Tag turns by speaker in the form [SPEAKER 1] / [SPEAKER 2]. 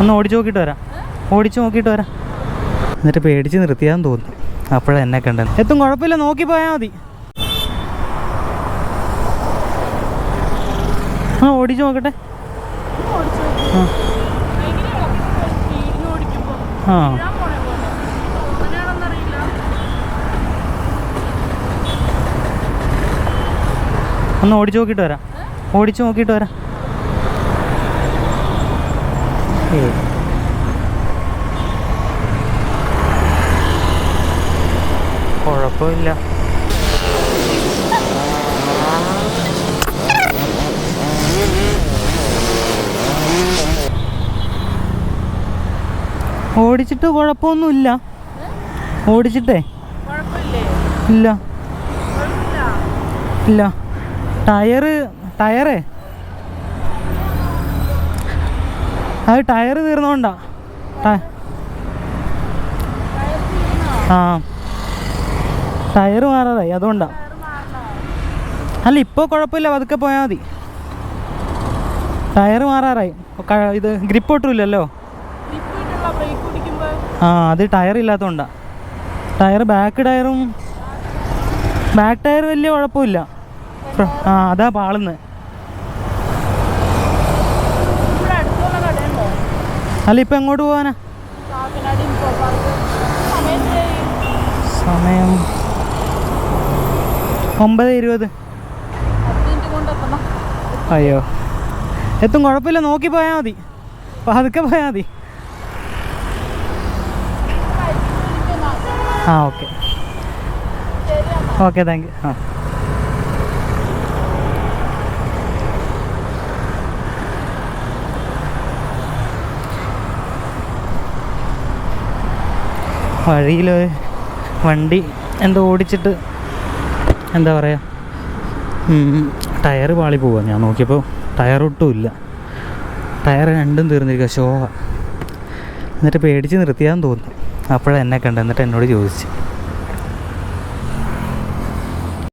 [SPEAKER 1] ഒന്ന് ഓടിച്ച് നോക്കിയിട്ട് വരാം. ഓടിച്ച് നോക്കിയിട്ട് വരാം. എന്നിട്ട് പേടിച്ച് നിർത്തിയാന്ന് തോന്നുന്നു. അപ്പോഴാണ് എന്നെ കണ്ടത്. എത്തും കുഴപ്പമില്ല, നോക്കി പോയാൽ മതി. ആ ഓടിച്ച് നോക്കട്ടെ. ആ ഒന്ന് ഓടിച്ച് നോക്കിയിട്ട് വരാം. ഓടിച്ച് നോക്കിയിട്ട് വരാം. കുഴപ്പമില്ല. ഓടിച്ചിട്ട് കുഴപ്പമൊന്നുമില്ല. ഓടിച്ചിട്ടേ ഇല്ല ഇല്ല. ടയറേ അത് ടയറ് തീർന്നോണ്ടാ. ആ ടയറ് മാറാതായി, അതുകൊണ്ടാ. അല്ല ഇപ്പോൾ കുഴപ്പമില്ല, പതുക്കെ പോയാൽ മതി. ടയറ് മാറാറായി. ഇത് ഗ്രിപ്പ് ഒട്ടുമില്ലല്ലോ. ആ അത് ടയർ ഇല്ലാത്തതുകൊണ്ടാ. ബാക്ക് ടയർ വലിയ കുഴപ്പമില്ല. ആ അതാ പാളുന്നത്. അല്ല ഇപ്പം എങ്ങോട്ട് പോകാനാ? സമയം 9:20. അയ്യോ എത്തും കുഴപ്പമില്ല, നോക്കി പോയാൽ മതി. പതുക്കെ പോയാൽ മതി. ആ ഓക്കെ ഓക്കെ, താങ്ക് യു. ആ വഴിയിൽ വണ്ടി എന്തോ ഓടിച്ചിട്ട് എന്താ പറയുക, ടയർ പാളി പോവുക. ഞാൻ നോക്കിയപ്പോൾ ടയർ ഒട്ടുമില്ല. ടയർ രണ്ടും തീർന്നിരിക്കുക, ഷോക. എന്നിട്ട് പേടിച്ച് നിർത്തിയാന്ന് തോന്നുന്നു. അപ്പോഴാണ് എന്നെ കണ്ടത്. എന്നിട്ട് എന്നോട് ചോദിച്ചു.